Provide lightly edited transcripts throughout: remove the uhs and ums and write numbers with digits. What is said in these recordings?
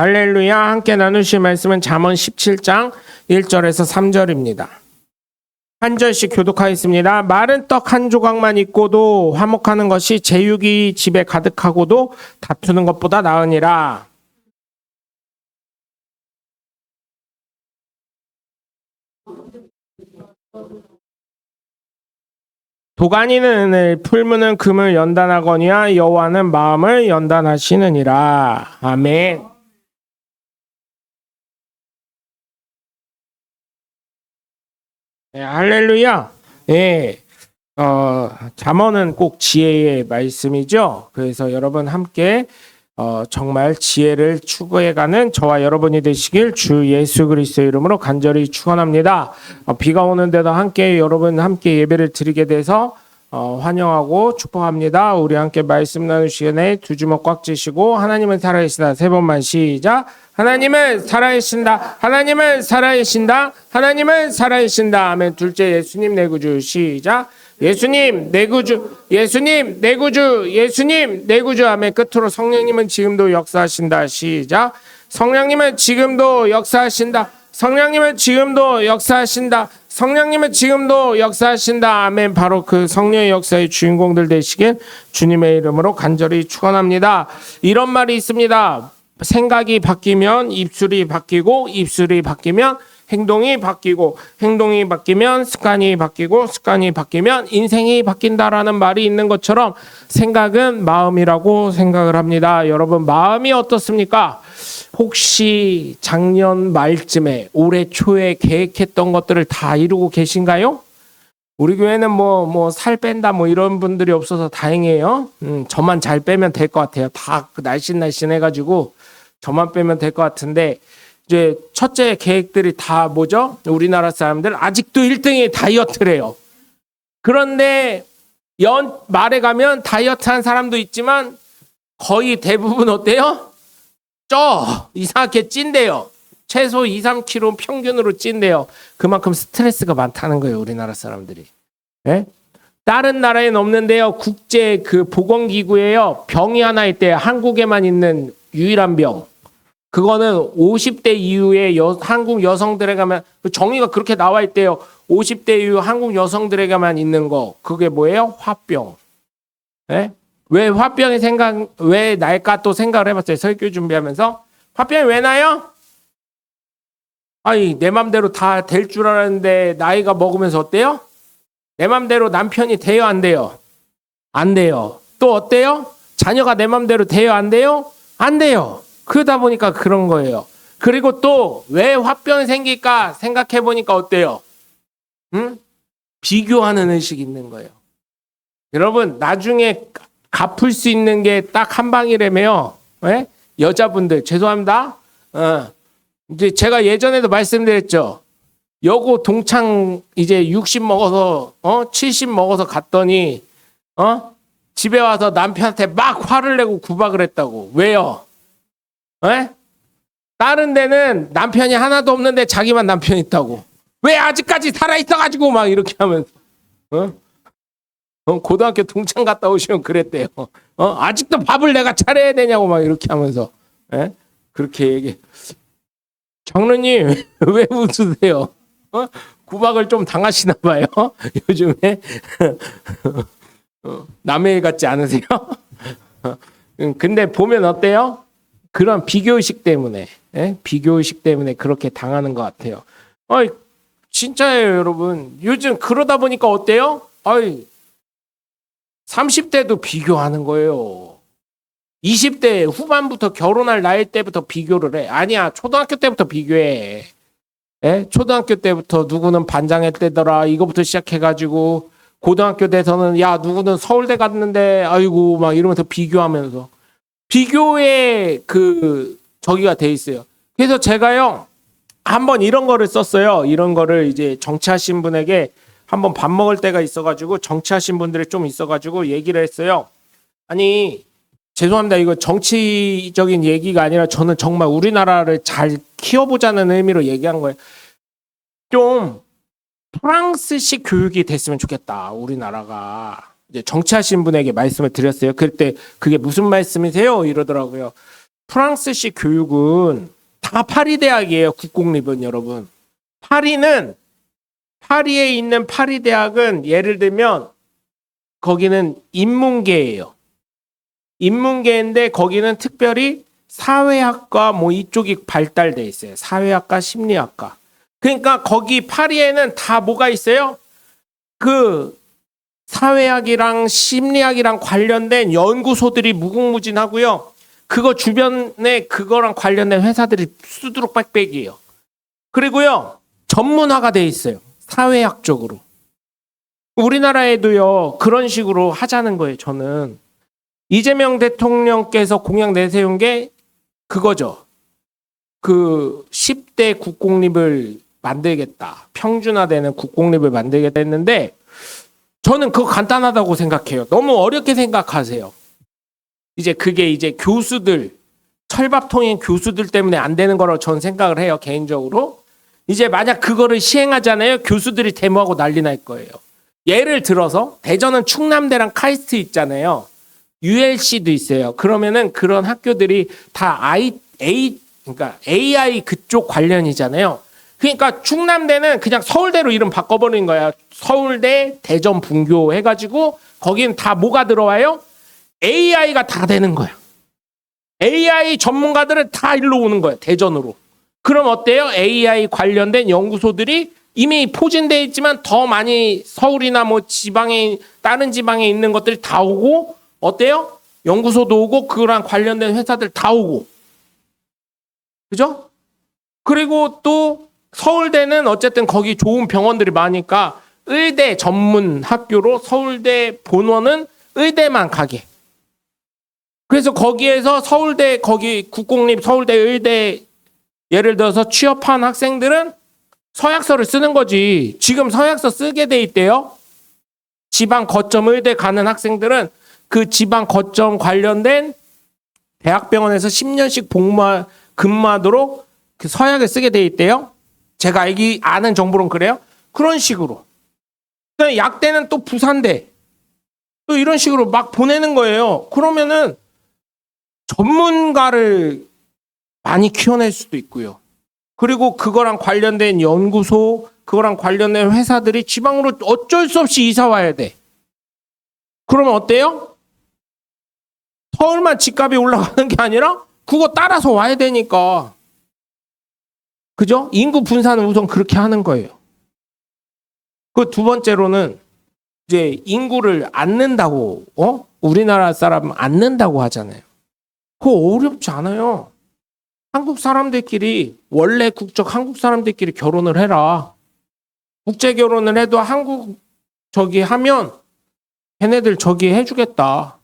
할렐루야. 함께 나누실 말씀은 잠언 17장 1절에서 3절입니다. 한 절씩 교독하겠습니다. 마른 떡 한 조각만 있고도 화목하는 것이 제육이 집에 가득하고도 다투는 것보다 나으니라. 도가니는 은을, 풀무는 금을 연단하거니와 여호와는 마음을 연단하시느니라. 아멘. 네, 할렐루야. 예. 잠언은 꼭 지혜의 말씀이죠. 그래서 여러분 함께 정말 지혜를 추구해가는 저와 여러분이 되시길 주 예수 그리스도의 이름으로 간절히 축원합니다. 비가 오는데도 여러분 함께 예배를 드리게 돼서 환영하고 축복합니다. 우리 함께 말씀 나누시기에 두 주먹 꽉 쥐시고 하나님은 살아계신다. 세 번만 시작. 하나님은 살아계신다. 하나님은 살아계신다. 하나님은 살아계신다. 아멘. 둘째, 예수님 내 구주. 시작. 예수님 내 구주, 예수님 내 구주, 예수님 내 구주. 아멘. 끝으로 성령님은 지금도 역사하신다. 시작. 성령님은 지금도 역사하신다. 성령님은 지금도 역사하신다. 성령님은 지금도 역사하신다. 아멘. 바로 그 성령의 역사의 주인공들 되시길 주님의 이름으로 간절히 축원합니다. 이런 말이 있습니다. 생각이 바뀌면 입술이 바뀌고, 입술이 바뀌면 행동이 바뀌고, 행동이 바뀌면 습관이 바뀌고, 습관이 바뀌면 인생이 바뀐다라는 말이 있는 것처럼 생각은 마음이라고 생각을 합니다. 여러분, 마음이 어떻습니까? 혹시 작년 말쯤에 올해 초에 계획했던 것들을 다 이루고 계신가요? 우리 교회는 살 뺀다 이런 분들이 없어서 다행이에요. 저만 잘 빼면 될 것 같아요. 다 날씬해가지고 저만 빼면 될 것 같은데, 이제 첫째 계획들이 다 뭐죠? 우리나라 사람들 아직도 1등이 다이어트래요. 그런데 말에 가면 다이어트 한 사람도 있지만 거의 대부분 어때요? 이상하게 찐대요. 최소 2, 3kg 평균으로 찐대요. 그만큼 스트레스가 많다는 거예요, 우리나라 사람들이. 네? 다른 나라에는 없는데요. 국제 보건기구에요. 병이 하나 있대요. 한국에만 있는 유일한 병. 그거는 50대 이후에 한국 여성들에게만, 정의가 그렇게 나와 있대요. 50대 이후 한국 여성들에게만 있는 거. 그게 뭐예요? 화병. 네? 왜 화병이 왜 날까 또 생각을 해봤어요. 설교 준비하면서. 화병이 왜 나요? 아니, 내 맘대로 다 될 줄 알았는데 나이가 먹으면서 어때요? 내 맘대로 남편이 돼요, 안 돼요? 안 돼요. 또 어때요? 자녀가 내 맘대로 돼요, 안 돼요? 안 돼요. 그러다 보니까 그런 거예요. 그리고 또 왜 화병이 생길까 생각해 보니까 어때요? 비교하는 의식이 있는 거예요. 여러분, 나중에 갚을 수 있는 게 딱 한 방이라며요. 네? 여자분들 죄송합니다. 이제 제가 예전에도 말씀드렸죠. 여고 동창 이제 60 먹어서 70 먹어서 갔더니 집에 와서 남편한테 막 화를 내고 구박을 했다고. 왜요? 네? 다른 데는 남편이 하나도 없는데 자기만 남편 있다고. 왜 아직까지 살아있어가지고 막 이렇게 하면서. 고등학교 동창 갔다 오시면 그랬대요. 아직도 밥을 내가 차려야 되냐고 막 이렇게 하면서. 네? 그렇게 얘기. 장로님 왜 웃으세요? 구박을 좀 당하시나 봐요. 요즘에. 남의 일 같지 않으세요? 근데 보면 어때요? 그런 비교의식 때문에, 비교의식 때문에 그렇게 당하는 것 같아요. 진짜예요, 여러분. 요즘 그러다 보니까 어때요? 30대도 비교하는 거예요. 20대 후반부터 결혼할 나이 때부터 비교를 해. 아니야, 초등학교 때부터 비교해. 초등학교 때부터 누구는 반장했대더라. 이거부터 시작해가지고 고등학교 돼서는 야, 누구는 서울대 갔는데 아이고 막 이러면서 비교하면서. 비교의 저기가 돼 있어요. 그래서 제가요, 한번 이런 거를 썼어요. 이런 거를 이제 정치하신 분에게 한번 밥 먹을 때가 있어가지고 정치하신 분들이 좀 있어가지고 얘기를 했어요. 아니, 죄송합니다. 이거 정치적인 얘기가 아니라 저는 정말 우리나라를 잘 키워보자는 의미로 얘기한 거예요. 좀 프랑스식 교육이 됐으면 좋겠다, 우리나라가. 이제 정치하신 분에게 말씀을 드렸어요. 그때 그게 무슨 말씀이세요? 이러더라고요. 프랑스식 교육은 다 파리 대학이에요. 국공립은 여러분. 파리에 있는 파리 대학은 예를 들면 거기는 인문계예요. 인문계인데 거기는 특별히 사회학과 뭐 이쪽이 발달돼 있어요. 사회학과, 심리학과. 그러니까 거기 파리에는 다 뭐가 있어요? 그 사회학이랑 심리학이랑 관련된 연구소들이 무궁무진하고요. 그거 주변에 그거랑 관련된 회사들이 수두룩 빽빽이에요. 그리고요, 전문화가 돼 있어요. 사회학 쪽으로. 우리나라에도요, 그런 식으로 하자는 거예요, 저는. 이재명 대통령께서 공약 내세운 게 그거죠. 그 10대 국공립을 만들겠다. 평준화되는 국공립을 만들겠다 했는데 저는 그거 간단하다고 생각해요. 너무 어렵게 생각하세요. 그게 교수들, 철밥통인 교수들 때문에 안 되는 거라고 저는 생각을 해요. 개인적으로. 만약 그거를 시행하잖아요. 교수들이 데모하고 난리 날 거예요. 예를 들어서 대전은 충남대랑 카이스트 있잖아요. ULC도 있어요. 그러면은 그런 학교들이 다 그러니까 AI 그쪽 관련이잖아요. 그러니까 충남대는 그냥 서울대로 이름 바꿔버린 거야. 서울대, 대전, 분교 해가지고 거기는 다 뭐가 들어와요? AI가 다 되는 거야. AI 전문가들은 다 일로 오는 거야. 대전으로. 그럼 어때요? AI 관련된 연구소들이 이미 포진되어 있지만 더 많이 서울이나 뭐 지방에 다른 지방에 있는 것들이 다 오고 어때요? 연구소도 오고 그랑 관련된 회사들 다 오고. 그죠? 그리고 또 서울대는 어쨌든 거기 좋은 병원들이 많으니까 의대 전문 학교로 서울대 본원은 의대만 가게. 그래서 거기에서 서울대 거기 국공립 서울대 의대 예를 들어서 취업한 학생들은 서약서를 쓰는 거지. 지금 서약서 쓰게 돼 있대요. 지방 거점 의대 가는 학생들은 그 지방 거점 관련된 대학병원에서 10년씩 근무하도록 그 서약을 쓰게 돼 있대요. 제가 아는 정보로는 그래요. 그런 식으로. 약대는 또 부산대. 또 이런 식으로 막 보내는 거예요. 그러면은 전문가를 많이 키워낼 수도 있고요. 그리고 그거랑 관련된 연구소, 그거랑 관련된 회사들이 지방으로 어쩔 수 없이 이사 와야 돼. 그러면 어때요? 서울만 집값이 올라가는 게 아니라 그거 따라서 와야 되니까. 그죠? 인구 분산은 우선 그렇게 하는 거예요. 그 두 번째로는 인구를 앉는다고, 우리나라 사람 앉는다고 하잖아요. 그거 어렵지 않아요. 한국 사람들끼리 원래 국적 한국 사람들끼리 결혼을 해라. 국제 결혼을 해도 한국 하면 걔네들 해주겠다.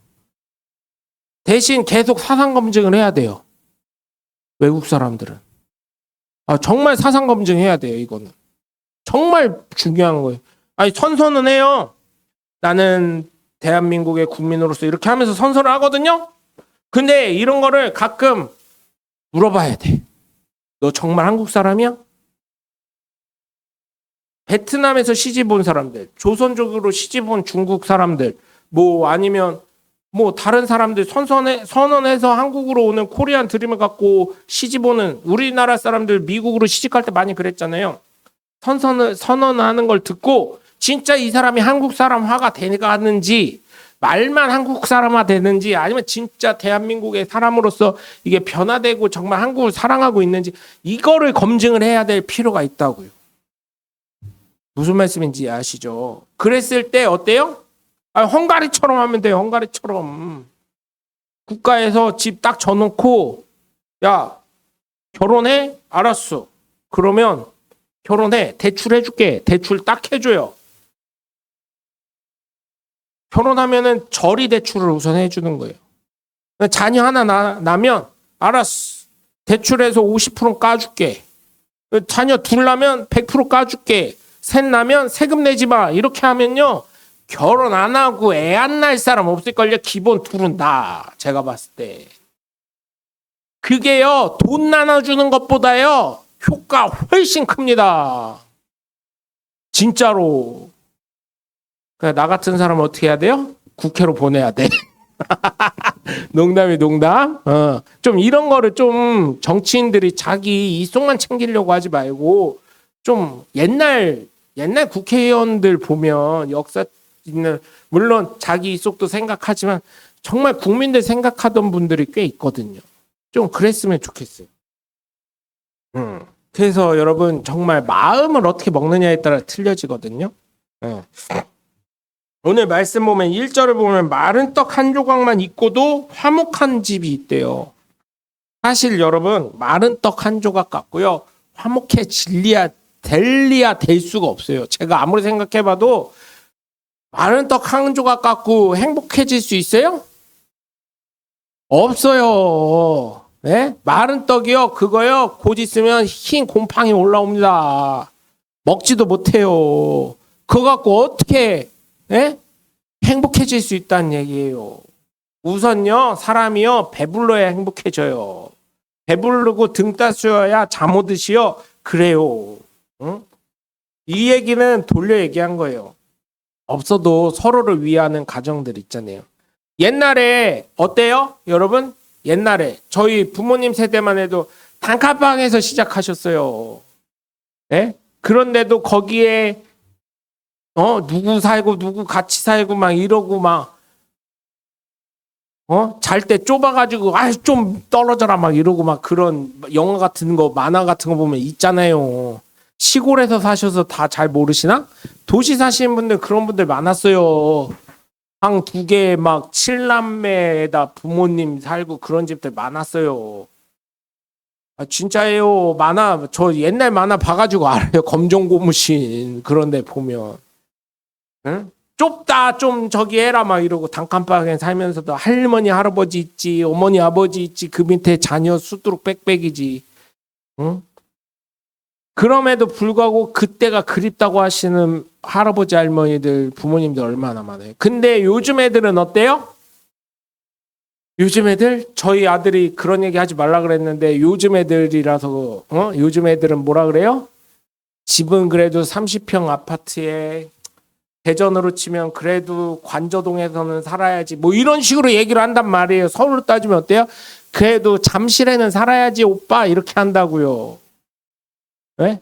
대신 계속 사상 검증을 해야 돼요. 외국 사람들은. 정말 사상 검증해야 돼요. 이거는 정말 중요한 거예요. 선서는 해요. 나는 대한민국의 국민으로서 이렇게 하면서 선서를 하거든요. 근데 이런 거를 가끔 물어봐야 돼. 너 정말 한국 사람이야? 베트남에서 시집 온 사람들, 조선족으로 시집 온 중국 사람들, 뭐 아니면 뭐 다른 사람들 선언해서 한국으로 오는 코리안 드림을 갖고 시집 오는 우리나라 사람들 미국으로 시집갈 때 많이 그랬잖아요. 선언하는 걸 듣고 진짜 이 사람이 한국 사람화가 되는지 말만 한국 사람화 되는지 아니면 진짜 대한민국의 사람으로서 이게 변화되고 정말 한국을 사랑하고 있는지 이거를 검증을 해야 될 필요가 있다고요. 무슨 말씀인지 아시죠? 그랬을 때 어때요? 헝가리처럼 하면 돼요. 헝가리처럼. 국가에서 집 딱 져놓고 야 결혼해? 알았어. 그러면 결혼해. 대출해줄게. 대출 딱 해줘요. 결혼하면은 저리 대출을 우선 해주는 거예요. 자녀 하나 나면 알았어. 대출해서 50% 까줄게. 자녀 둘 나면 100% 까줄게. 셋 나면 세금 내지 마. 이렇게 하면요. 결혼 안 하고 애 안 낳을 사람 없을걸요. 기본 둘은 다. 제가 봤을 때. 그게요. 돈 나눠주는 것보다요. 효과 훨씬 큽니다. 진짜로. 나 같은 사람은 어떻게 해야 돼요? 국회로 보내야 돼. 농담이 농담. 좀 이런 거를 좀 정치인들이 자기 이속만 챙기려고 하지 말고 좀 옛날 국회의원들 보면 역사 있는 물론 자기 이속도 생각하지만 정말 국민들 생각하던 분들이 꽤 있거든요. 좀 그랬으면 좋겠어요. 그래서 여러분 정말 마음을 어떻게 먹느냐에 따라 틀려지거든요. 오늘 말씀 보면 1절을 보면 마른 떡 한 조각만 있고도 화목한 집이 있대요. 사실 여러분 마른 떡 한 조각 같고요. 화목해질리야 될리야 될 수가 없어요. 제가 아무리 생각해봐도 마른 떡 한 조각 갖고 행복해질 수 있어요? 없어요. 네? 마른 떡이요 그거요 곧 있으면 흰 곰팡이 올라옵니다. 먹지도 못해요. 그거 갖고 어떻게 행복해질 수 있다는 얘기예요. 우선요 사람이요 배불러야 행복해져요. 배부르고 등 따스워야 잠 오듯이요 그래요. 응? 이 얘기는 돌려 얘기한 거예요. 없어도 서로를 위하는 가정들 있잖아요. 옛날에 어때요 여러분? 옛날에 저희 부모님 세대만 해도 단칸방에서 시작하셨어요. 네? 그런데도 거기에 누구 살고 누구 같이 살고 막 이러고 막 잘 때 좁아가지고 좀 떨어져라 막 이러고 막 그런 영화 같은 거 만화 같은 거 보면 있잖아요. 시골에서 사셔서 다 잘 모르시나? 도시 사시는 분들 그런 분들 많았어요. 방 2개 막 7남매에다 부모님 살고 그런 집들 많았어요. 진짜예요. 만화 저 옛날 만화 봐가지고 알아요. 검정고무신 그런 데 보면 응? 좁다 좀 저기 해라 막 이러고 단칸방에 살면서도 할머니 할아버지 있지 어머니 아버지 있지 그 밑에 자녀 수두룩 빽빽이지. 응? 그럼에도 불구하고 그때가 그립다고 하시는 할아버지 할머니들 부모님들 얼마나 많아요. 근데 요즘 애들은 어때요? 요즘 애들 저희 아들이 그런 얘기 하지 말라 그랬는데 요즘 애들이라서 요즘 애들은 뭐라 그래요? 집은 그래도 30평 아파트에 대전으로 치면 그래도 관저동에서는 살아야지 뭐 이런 식으로 얘기를 한단 말이에요. 서울로 따지면 어때요? 그래도 잠실에는 살아야지 오빠 이렇게 한다고요. 네?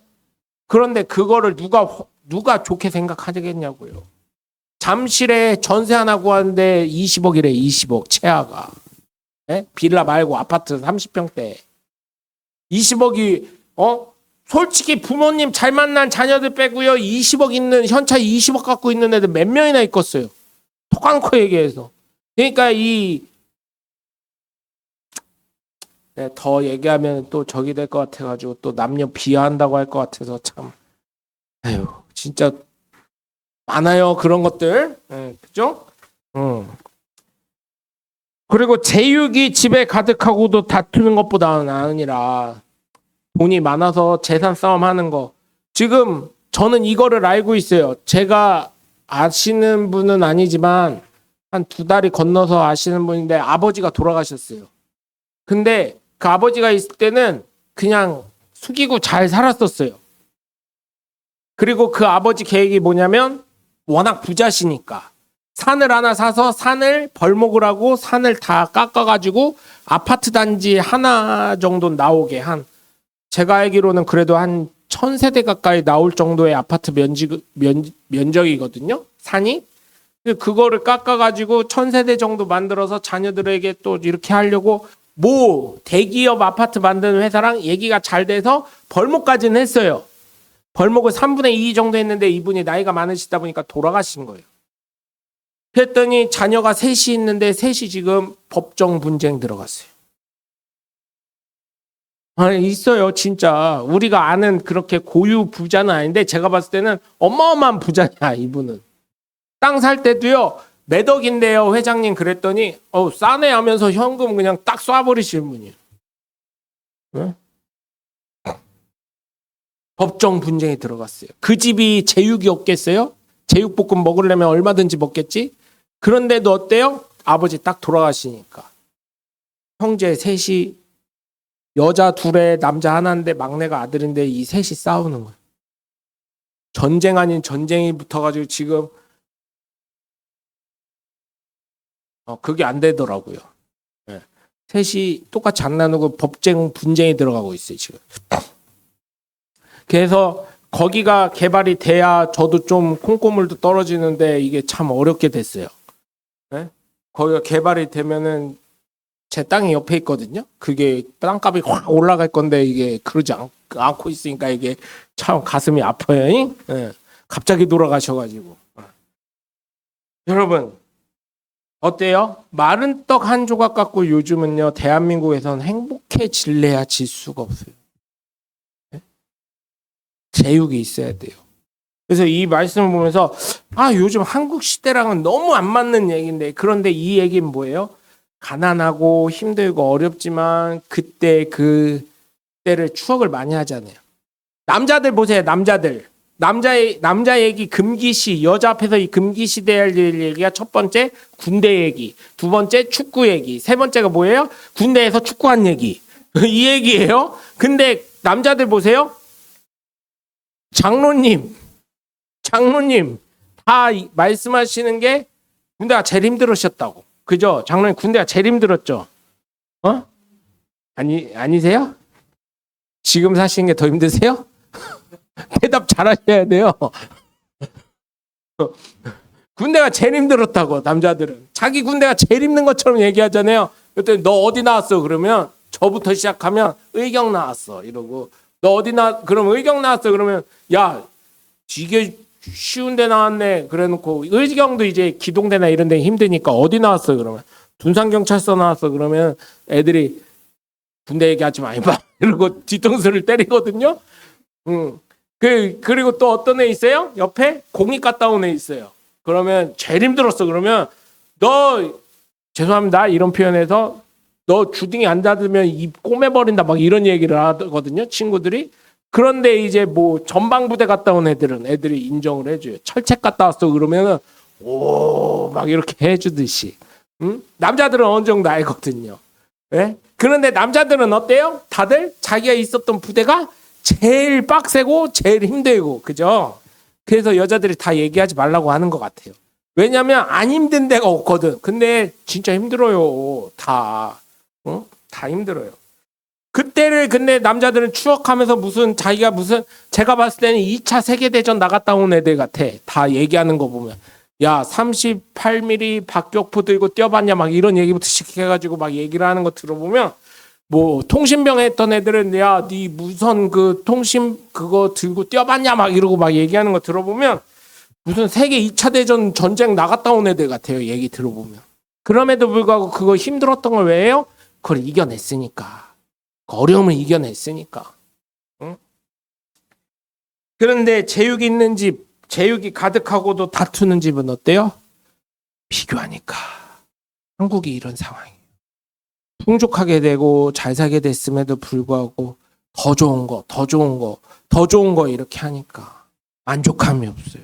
그런데 그거를 누가 좋게 생각하겠냐고요. 잠실에 전세 하나 구하는데 20억이래 20억 최하가. 네? 빌라 말고 아파트 30평대 20억이 솔직히 부모님 잘 만난 자녀들 빼고요 20억 있는 현차 20억 갖고 있는 애들 몇 명이나 있겠어요. 톡 안고 얘기해서. 그러니까 더 얘기하면 또 적이 될 것 같아가지고 또 남녀 비하한다고 할 것 같아서 참 아유 진짜 많아요 그런 것들. 그죠? 그리고 제육이 집에 가득하고도 다투는 것보다는 아니라 돈이 많아서 재산 싸움 하는 거. 지금 저는 이거를 알고 있어요. 제가 아시는 분은 아니지만 한 2달이 건너서 아시는 분인데 아버지가 돌아가셨어요. 근데 그 아버지가 있을 때는 그냥 숙이고 잘 살았었어요. 그리고 그 아버지 계획이 뭐냐면 워낙 부자시니까 산을 하나 사서 산을 벌목을 하고 산을 다 깎아가지고 아파트 단지 하나 정도 나오게 제가 알기로는 그래도 한 1000세대 가까이 나올 정도의 아파트 면적이거든요. 산이. 그거를 깎아가지고 1000세대 정도 만들어서 자녀들에게 또 이렇게 하려고 대기업 아파트 만드는 회사랑 얘기가 잘 돼서 벌목까지는 했어요. 벌목을 3분의 2 정도 했는데 이분이 나이가 많으시다 보니까 돌아가신 거예요. 그랬더니 자녀가 셋이 있는데 셋이 지금 법정 분쟁 들어갔어요. 있어요 진짜. 우리가 아는 그렇게 고유 부자는 아닌데 제가 봤을 때는 어마어마한 부자냐 이분은. 땅 살 때도요 몇 억인데요 회장님 그랬더니 싸네 하면서 현금 그냥 딱 쏴버리시는 분이에요. 네? 법정 분쟁에 들어갔어요. 그 집이 제육이 없겠어요? 제육볶음 먹으려면 얼마든지 먹겠지? 그런데도 어때요? 아버지 딱 돌아가시니까 형제 셋이 여자 2에 남자 하나인데 막내가 아들인데 이 셋이 싸우는 거예요. 전쟁 아닌 전쟁이 붙어가지고 지금 그게 안 되더라고요. 셋이 똑같이 안 나누고 분쟁이 들어가고 있어요, 지금. 그래서 거기가 개발이 돼야 저도 좀 콩고물도 떨어지는데 이게 참 어렵게 됐어요. 네? 거기가 개발이 되면은 제 땅이 옆에 있거든요. 그게 땅값이 확 올라갈 건데 이게 그러지 않고 있으니까 이게 참 가슴이 아파요. 네. 갑자기 돌아가셔가지고. 여러분 어때요? 마른 떡 한 조각 갖고 요즘은요 대한민국에서는 행복해질래야 질 수가 없어요. 네? 제육이 있어야 돼요. 그래서 이 말씀을 보면서 요즘 한국 시대랑은 너무 안 맞는 얘기인데, 그런데 이 얘기는 뭐예요? 가난하고 힘들고 어렵지만 그때 그 때를 추억을 많이 하잖아요. 남자들 보세요. 남자 얘기 금기시, 여자 앞에서 이 금기시대 할 얘기가 첫 번째 군대 얘기, 두 번째 축구 얘기, 세 번째가 뭐예요? 군대에서 축구한 얘기. 이 얘기예요. 근데 남자들 보세요. 장로님 다 말씀하시는 게 군대가 제일 힘들으셨다고. 그죠? 장로님 군대가 제일 힘들었죠. 아니세요? 지금 사시는 게 더 힘드세요? 대답 잘하셔야 돼요. 군대가 제일 힘들었다고. 남자들은 자기 군대가 제일 힘든 것처럼 얘기하잖아요. 그랬더니 너 어디 나왔어? 그러면 저부터 시작하면 의경 나왔어 이러고, 너 어디 그럼 의경 나왔어 그러면 야 이게 쉬운 데 나왔네 그래놓고, 의경도 이제 기동대나 이런 데 힘드니까 어디 나왔어 그러면 둔산경찰서 나왔어 그러면 애들이 군대 얘기하지 마봐 이러고 뒤통수를 때리거든요. 그리고 또 어떤 애 있어요? 옆에 공익 갔다 온 애 있어요. 그러면 제일 힘들었어 그러면 너 죄송합니다 이런 표현에서 너 주둥이 안 닫으면 입 꼬매버린다 막 이런 얘기를 하거든요 친구들이. 그런데 이제 뭐 전방부대 갔다 온 애들이 인정을 해줘요. 철책 갔다 왔어 그러면은 오 막 이렇게 해주듯이. 남자들은 어느 정도 알거든요. 네? 그런데 남자들은 어때요? 다들 자기가 있었던 부대가 제일 빡세고 제일 힘들고, 그죠? 그래서 여자들이 다 얘기하지 말라고 하는 것 같아요. 왜냐면 안 힘든 데가 없거든. 근데 진짜 힘들어요. 다 힘들어요. 그때를 근데 남자들은 추억하면서 제가 봤을 때는 2차 세계대전 나갔다 온 애들 같아. 다 얘기하는 거 보면. 야 38mm 박격포 들고 뛰어봤냐 막 이런 얘기부터 시작해가지고 막 얘기를 하는 거 들어보면, 뭐 통신병 했던 애들은 야 네 무선 그 통신 그거 들고 뛰어봤냐 막 이러고 막 얘기하는 거 들어보면 무슨 세계 2차 대전 전쟁 나갔다 온 애들 같아요. 얘기 들어보면. 그럼에도 불구하고 그거 힘들었던 걸 왜 해요? 그걸 이겨냈으니까. 어려움을 이겨냈으니까. 응? 그런데 제육이 있는 집, 제육이 가득하고도 다투는 집은 어때요? 비교하니까. 한국이 이런 상황이에요. 풍족하게 되고 잘 살게 됐음에도 불구하고 더 좋은 거 이렇게 하니까 만족함이 없어요.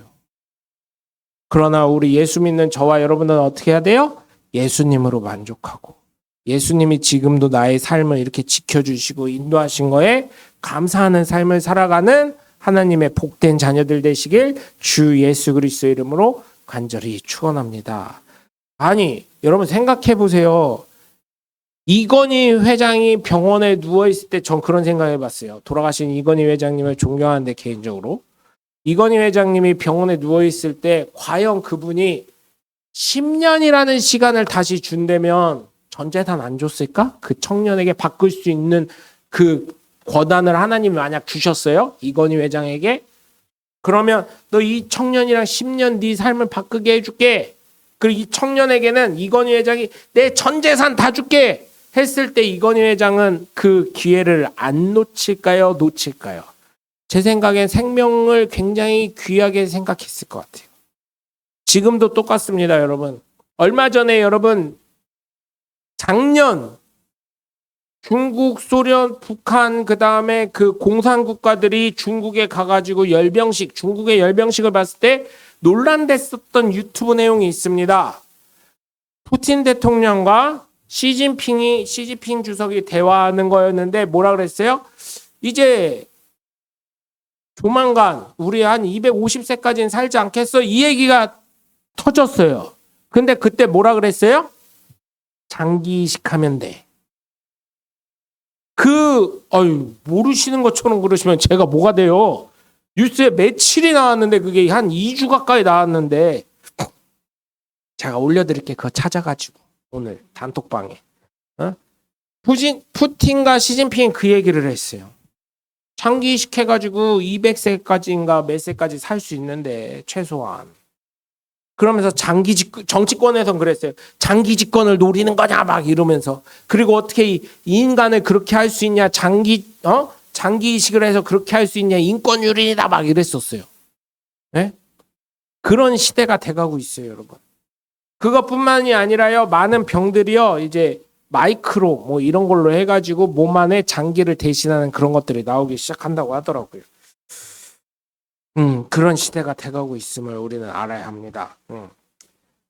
그러나 우리 예수 믿는 저와 여러분은 어떻게 해야 돼요? 예수님으로 만족하고, 예수님이 지금도 나의 삶을 이렇게 지켜주시고 인도하신 거에 감사하는 삶을 살아가는 하나님의 복된 자녀들 되시길 주 예수 그리스도의 이름으로 간절히 축원합니다. 아니 여러분 생각해 보세요. 이건희 회장이 병원에 누워있을 때 전 그런 생각해 봤어요. 돌아가신 이건희 회장님을 존경하는데 개인적으로 이건희 회장님이 병원에 누워있을 때 과연 그분이 10년이라는 시간을 다시 준다면 전 재산 안 줬을까? 그 청년에게 바꿀 수 있는 그 권한을 하나님이 만약 주셨어요? 이건희 회장에게? 그러면 너 이 청년이랑 10년 네 삶을 바꾸게 해줄게. 그리고 이 청년에게는 이건희 회장이 내 전 재산 다 줄게 했을 때 이건희 회장은 그 기회를 안 놓칠까요? 놓칠까요? 제 생각엔 생명을 굉장히 귀하게 생각했을 것 같아요. 지금도 똑같습니다, 여러분. 얼마 전에 여러분 작년 중국, 소련, 북한 그다음에 그 공산국가들이 중국에 가가지고 중국의 열병식을 봤을 때 논란됐었던 유튜브 내용이 있습니다. 푸틴 대통령과 시진핑 주석이 대화하는 거였는데 뭐라 그랬어요? 이제 조만간 우리 한 250세까지는 살지 않겠어? 이 얘기가 터졌어요. 근데 그때 뭐라 그랬어요? 장기 이식하면 돼. 모르시는 것처럼 그러시면 제가 뭐가 돼요? 뉴스에 며칠이 나왔는데 그게 한 2주 가까이 나왔는데 제가 올려드릴게. 그거 찾아가지고 오늘 단톡방에. 푸틴과 시진핑이 그 얘기를 했어요. 장기 이식해가지고 200세까지인가 몇 세까지 살 수 있는데 최소한. 그러면서 정치권에선 그랬어요. 장기 집권을 노리는 거냐 막 이러면서. 그리고 어떻게 이 인간을 그렇게 할 수 있냐. 장기 이식을 해서 그렇게 할 수 있냐. 인권 유린이다 막 이랬었어요. 네? 그런 시대가 돼가고 있어요, 여러분. 그것뿐만이 아니라요. 많은 병들이요. 이제 마이크로 뭐 이런 걸로 해가지고 몸 안에 장기를 대신하는 그런 것들이 나오기 시작한다고 하더라고요. 그런 시대가 돼가고 있음을 우리는 알아야 합니다.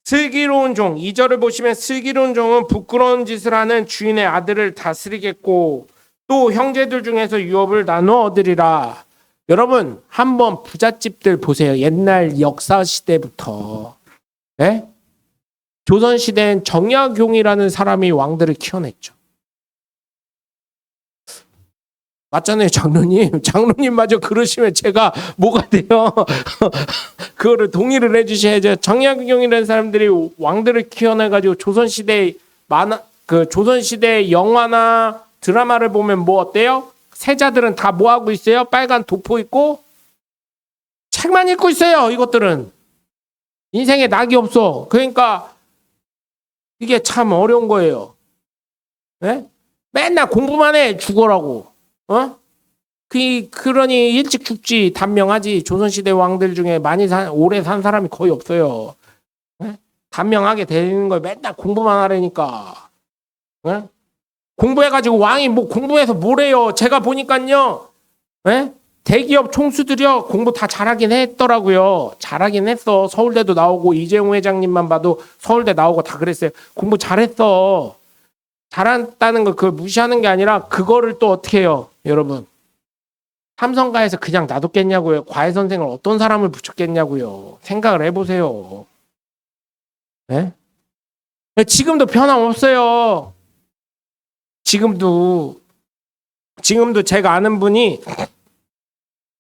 슬기로운 종 2절을 보시면 슬기로운 종은 부끄러운 짓을 하는 주인의 아들을 다스리겠고 또 형제들 중에서 유업을 나누어 얻으리라. 여러분 한번 부잣집들 보세요. 옛날 역사 시대부터 조선시대엔 정약용이라는 사람이 왕들을 키워냈죠. 맞잖아요, 장로님. 장로님마저 그러시면 제가 뭐가 돼요? 그거를 동의를 해주셔야죠. 정약용이라는 사람들이 왕들을 키워내가지고 조선시대 조선시대 영화나 드라마를 보면 뭐 어때요? 세자들은 다 뭐 하고 있어요? 빨간 도포 입고 책만 읽고 있어요. 이것들은 인생에 낙이 없어. 그러니까 이게 참 어려운 거예요. 네? 맨날 공부만 해 죽어라고. 그러니 일찍 죽지 단명하지. 조선시대 왕들 중에 오래 산 사람이 거의 없어요. 단명하게 되는 걸 맨날 공부만 하라니까. 공부해가지고 왕이 뭐 공부해서 뭐래요. 제가 보니까요. 대기업 총수들이요 공부 다 잘하긴 했더라고요. 잘하긴 했어. 서울대도 나오고 이재용 회장님만 봐도 서울대 나오고 다 그랬어요. 공부 잘했어. 잘한다는 거 그걸 무시하는 게 아니라 그거를 또 어떻게 해요, 여러분? 삼성가에서 그냥 놔뒀겠냐고요. 과외 선생을 어떤 사람을 붙였겠냐고요. 생각을 해보세요. 네? 지금도 변함없어요. 지금도 제가 아는 분이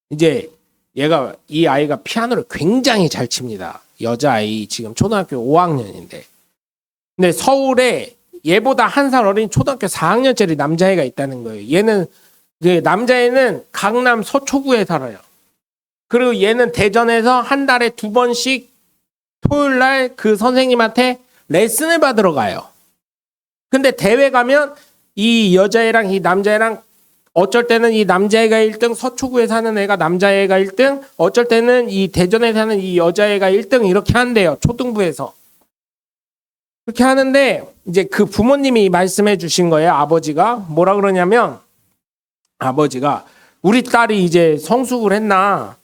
이제 이 아이가 피아노를 굉장히 잘 칩니다. 여자아이 지금 초등학교 5학년인데. 근데 서울에 얘보다 한 살 어린 초등학교 4학년짜리 남자애가 있다는 거예요. 얘는 남자애는 강남 서초구에 살아요. 그리고 얘는 대전에서 한 달에 2번씩 토요일 날 그 선생님한테 레슨을 받으러 가요. 근데 대회 가면 이 여자애랑 이 남자애랑 어쩔 때는 이 남자애가 1등, 서초구에 사는 애가 남자애가 1등, 어쩔 때는 이 대전에 사는 이 여자애가 1등 이렇게 한대요. 초등부에서. 그렇게 하는데 이제 그 부모님이 말씀해 주신 거예요. 아버지가 뭐라 그러냐면 아버지가 우리 딸이 이제 성숙을 했나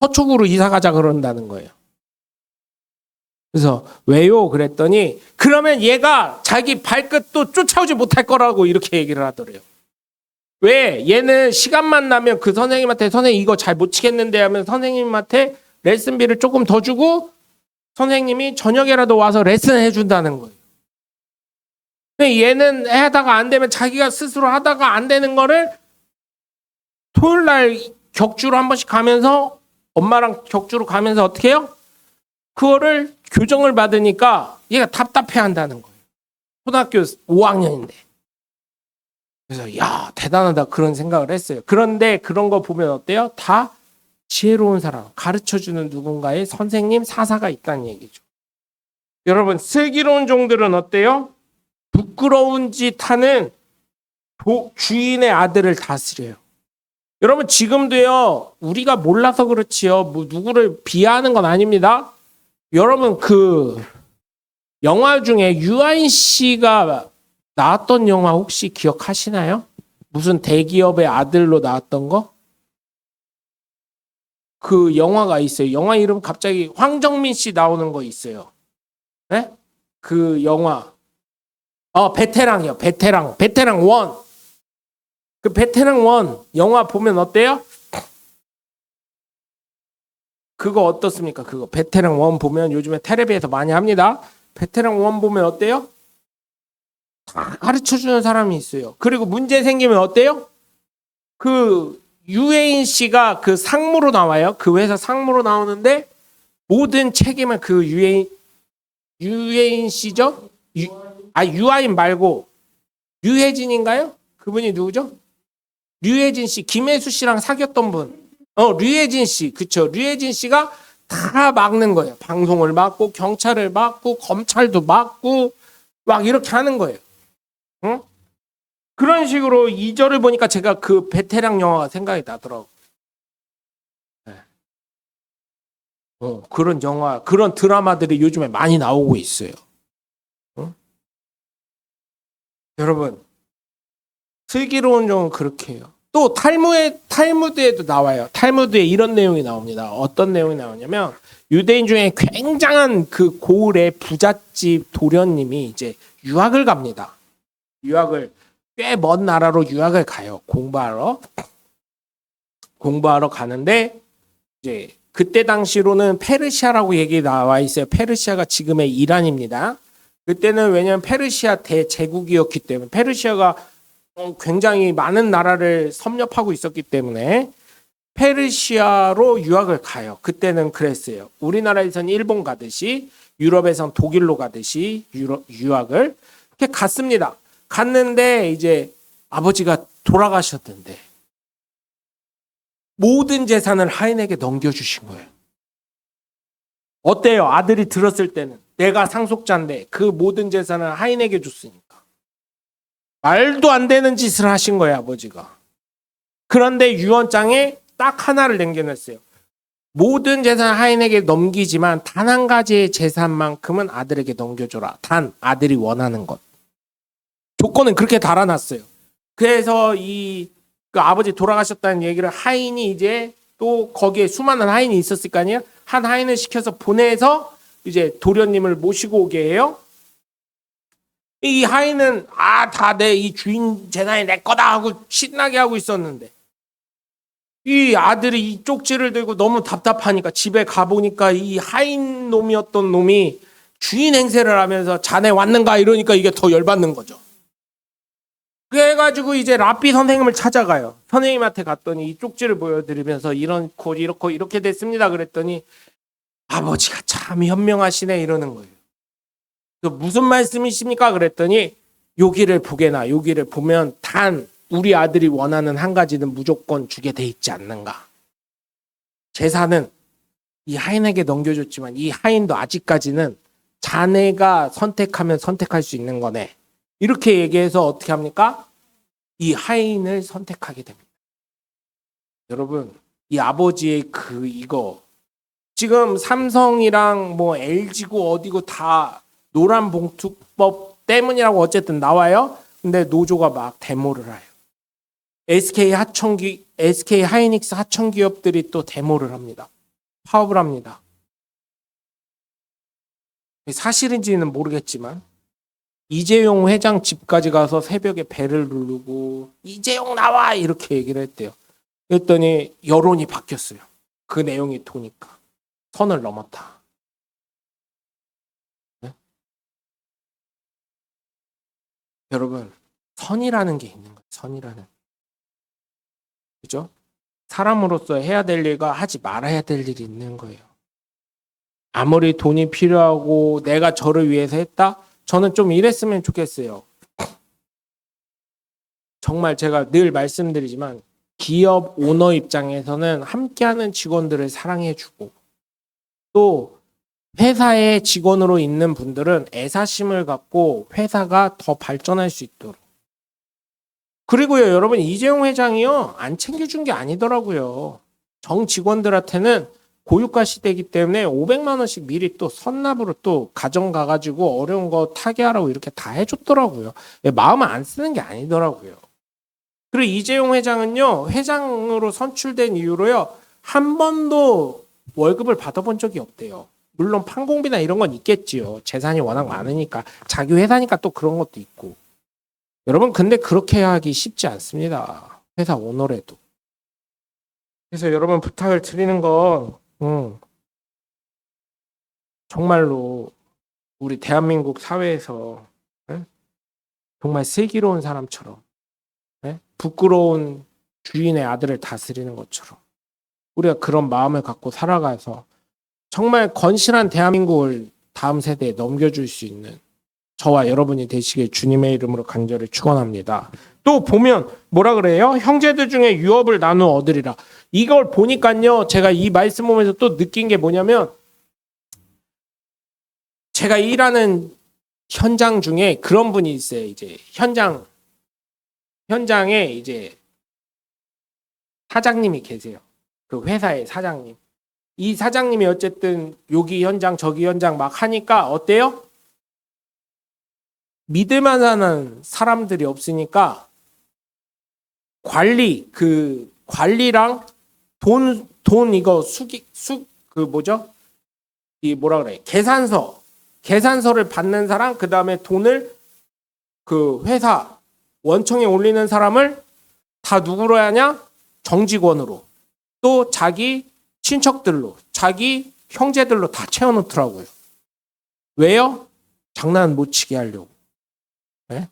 서초구로 이사 가자 그런다는 거예요. 그래서 왜요? 그랬더니 그러면 얘가 자기 발끝도 쫓아오지 못할 거라고 이렇게 얘기를 하더래요. 왜? 얘는 시간만 나면 그 선생님한테 선생님 이거 잘 못 치겠는데 하면 선생님한테 레슨비를 조금 더 주고 선생님이 저녁에라도 와서 레슨 해준다는 거예요. 근데 얘는 하다가 안 되면 자기가 스스로 하다가 안 되는 거를 토요일 날 격주로 한 번씩 가면서 엄마랑 격주로 가면서 어떻게 해요? 그거를 교정을 받으니까 얘가 답답해 한다는 거예요. 초등학교 5학년인데. 그래서 야 대단하다 그런 생각을 했어요. 그런데 그런 거 보면 어때요? 다 지혜로운 사람, 가르쳐주는 누군가의 선생님, 사사가 있다는 얘기죠. 여러분 슬기로운 종들은 어때요? 부끄러운 짓 하는 주인의 아들을 다스려요. 여러분 지금도요 우리가 몰라서 그렇지요. 뭐 누구를 비하하는 건 아닙니다. 여러분 그 영화 중에 유아인 씨가 나왔던 영화 혹시 기억하시나요? 무슨 대기업의 아들로 나왔던 거? 그 영화가 있어요. 영화 이름 갑자기 황정민 씨 나오는 거 있어요. 네? 그 영화. 베테랑이요. 베테랑 1. 그 베테랑 1 영화 보면 어때요? 그거 어떻습니까? 그거 베테랑 1 보면 요즘에 텔레비에서 많이 합니다. 베테랑 1 보면 어때요? 다 가르쳐주는 사람이 있어요. 그리고 문제 생기면 어때요? 그 유해인 씨가 그 상무로 나와요. 그 회사 상무로 나오는데 모든 책임은 그 유해인 씨죠? 유아인 말고 류혜진인가요? 그분이 누구죠? 류혜진 씨, 김혜수 씨랑 사귀었던 분. 류혜진 씨, 그쵸? 류혜진 씨가 다 막는 거예요. 방송을 막고 경찰을 막고 검찰도 막고 막 이렇게 하는 거예요. 응? 그런 식으로 2절을 보니까 제가 그 베테랑 영화가 생각이 나더라고. 네. 그런 영화, 그런 드라마들이 요즘에 많이 나오고 있어요. 응? 여러분, 슬기로운 종은 그렇게 해요. 또 탈무드에도 나와요. 탈무드에 이런 내용이 나옵니다. 어떤 내용이 나오냐면 유대인 중에 굉장한 그 고을의 부잣집 도련님이 이제 유학을 갑니다. 유학을 꽤 먼 나라로 유학을 가요. 공부하러 가는데 이제 그때 당시로는 페르시아라고 얘기 나와 있어요. 페르시아가 지금의 이란입니다. 그때는 왜냐하면 페르시아 대제국이었기 때문에 페르시아가 굉장히 많은 나라를 섭렵하고 있었기 때문에 페르시아로 유학을 가요. 그때는 그랬어요. 우리나라에선 일본 가듯이 유럽에선 독일로 가듯이 유학을 이렇게 갔습니다. 갔는데 이제 아버지가 돌아가셨는데 모든 재산을 하인에게 넘겨주신 거예요. 어때요? 아들이 들었을 때는 내가 상속자인데 그 모든 재산을 하인에게 줬으니까. 말도 안 되는 짓을 하신 거예요, 아버지가. 그런데 유언장에 딱 하나를 남겨놨어요. 모든 재산 하인에게 넘기지만 단 한 가지의 재산만큼은 아들에게 넘겨줘라. 단 아들이 원하는 것. 조건은 그렇게 달아놨어요. 그래서 그 아버지 돌아가셨다는 얘기를 하인이 이제 또 거기에 수많은 하인이 있었을 거 아니에요. 한 하인을 시켜서 보내서 이제 도련님을 모시고 오게 해요. 이 하인은 다 내 이 주인 재산이 내 거다 하고 신나게 하고 있었는데 이 아들이 이 쪽지를 들고 너무 답답하니까 집에 가보니까 이 하인 놈이었던 놈이 주인 행세를 하면서 자네 왔는가 이러니까 이게 더 열받는 거죠. 그래가지고 이제 랍비 선생님을 찾아가요. 선생님한테 갔더니 이 쪽지를 보여드리면서 이렇고 이렇게 됐습니다. 그랬더니 아버지가 참 현명하시네 이러는 거예요. 무슨 말씀이십니까? 그랬더니 여기를 보면 단 우리 아들이 원하는 한 가지는 무조건 주게 돼 있지 않는가. 재산은 이 하인에게 넘겨줬지만 이 하인도 아직까지는 자네가 선택하면 선택할 수 있는 거네. 이렇게 얘기해서 어떻게 합니까? 이 하인을 선택하게 됩니다. 여러분, 이 아버지의 이거 지금 삼성이랑 뭐 LG고 어디고 다 노란봉투법 때문이라고 어쨌든 나와요. 근데 노조가 막 데모를 해요. SK 하이닉스 하청 기업들이 또 데모를 합니다. 파업을 합니다. 사실인지는 모르겠지만 이재용 회장 집까지 가서 새벽에 벨을 누르고 이재용 나와 이렇게 얘기를 했대요. 그랬더니 여론이 바뀌었어요. 그 내용이 도니까 선을 넘었다. 네? 여러분 선이라는 게 있는 거예요. 선이라는. 그죠? 사람으로서 해야 될 일과 하지 말아야 될 일이 있는 거예요. 아무리 돈이 필요하고 내가 저를 위해서 했다? 저는 좀 이랬으면 좋겠어요. 정말 제가 늘 말씀드리지만 기업 오너 입장에서는 함께하는 직원들을 사랑해주고 또 회사의 직원으로 있는 분들은 애사심을 갖고 회사가 더 발전할 수 있도록. 그리고요, 여러분 이재용 회장이요 안 챙겨준 게 아니더라고요. 정 직원들한테는 고유가 시대이기 때문에 500만 원씩 미리 또 선납으로 또 가정 가가지고 어려운 거 타개하라고 이렇게 다 해줬더라고요. 마음을 안 쓰는 게 아니더라고요. 그리고 이재용 회장은요 회장으로 선출된 이후로요 한 번도 월급을 받아본 적이 없대요. 물론 판공비나 이런 건 있겠지요. 재산이 워낙 많으니까 자기 회사니까 또 그런 것도 있고. 여러분 근데 그렇게 하기 쉽지 않습니다. 회사 오너래도. 그래서 여러분 부탁을 드리는 건 정말로 우리 대한민국 사회에서 정말 슬기로운 사람처럼, 예? 부끄러운 주인의 아들을 다스리는 것처럼 우리가 그런 마음을 갖고 살아가서 정말 건실한 대한민국을 다음 세대에 넘겨줄 수 있는 저와 여러분이 되시길 주님의 이름으로 간절히 축원합니다. 또 보면 뭐라 그래요? 형제들 중에 유업을 나누어 얻으리라. 이걸 보니까요, 제가 이 말씀 보면서 또 느낀 게 뭐냐면, 제가 일하는 현장 중에 그런 분이 있어요. 이제 현장에 이제 사장님이 계세요. 그 회사의 사장님. 이 사장님이 어쨌든 여기 현장 저기 현장 막 하니까 어때요? 믿을 만한 사람들이 없으니까 관리랑 돈 이거 그 뭐죠? 이 뭐라 그래? 계산서를 받는 사람, 그 다음에 돈을 그 회사 원청에 올리는 사람을 다 누구로 하냐? 정직원으로. 또 자기 친척들로, 자기 형제들로 다 채워놓더라고요. 왜요? 장난 못 치게 하려고. 네?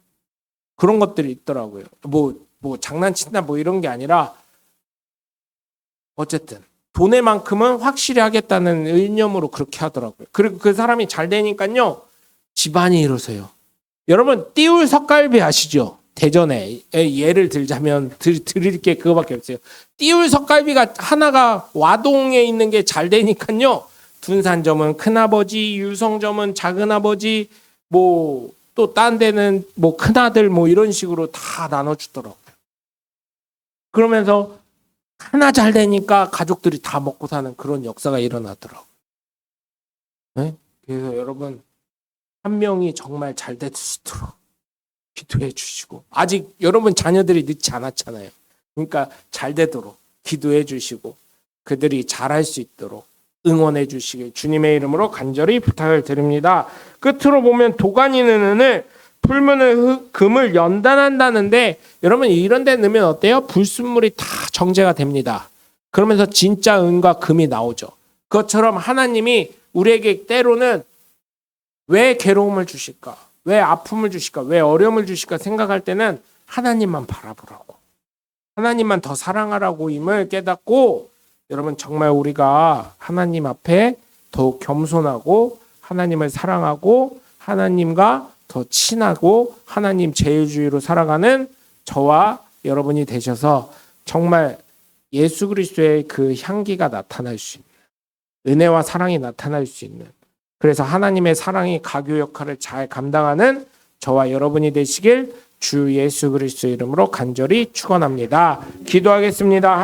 그런 것들이 있더라고요. 뭐 장난친다 뭐 이런 게 아니라 어쨌든 돈의만큼은 확실히 하겠다는 의념으로 그렇게 하더라고요. 그리고 그 사람이 잘 되니까요, 집안이 일어서요. 여러분 띄울 석갈비 아시죠? 대전에 예를 들자면 드릴 게 그거밖에 없어요. 띄울 석갈비가 하나가 와동에 있는 게 잘 되니까요, 둔산점은 큰아버지, 유성점은 작은아버지, 뭐 또 딴 데는 뭐 큰아들 뭐 이런 식으로 다 나눠주더라고요. 그러면서 하나 잘 되니까 가족들이 다 먹고 사는 그런 역사가 일어나더라고요. 네? 그래서 여러분 한 명이 정말 잘 되시도록 기도해 주시고, 아직 여러분 자녀들이 늦지 않았잖아요. 그러니까 잘 되도록 기도해 주시고 그들이 잘할 수 있도록 응원해 주시길 주님의 이름으로 간절히 부탁을 드립니다. 끝으로 보면 도가니는 은을, 풀무는 금을 연단한다는데, 여러분 이런 데 넣으면 어때요? 불순물이 다 정제가 됩니다. 그러면서 진짜 은과 금이 나오죠. 그것처럼 하나님이 우리에게 때로는 왜 괴로움을 주실까? 왜 아픔을 주실까? 왜 어려움을 주실까? 생각할 때는 하나님만 바라보라고, 하나님만 더 사랑하라고 임을 깨닫고, 여러분 정말 우리가 하나님 앞에 더욱 겸손하고 하나님을 사랑하고 하나님과 더 친하고 하나님 제일주의로 살아가는 저와 여러분이 되셔서 정말 예수 그리스도의 그 향기가 나타날 수 있는, 은혜와 사랑이 나타날 수 있는, 그래서 하나님의 사랑이 가교 역할을 잘 감당하는 저와 여러분이 되시길 주 예수 그리스도 이름으로 간절히 축원합니다. 기도하겠습니다.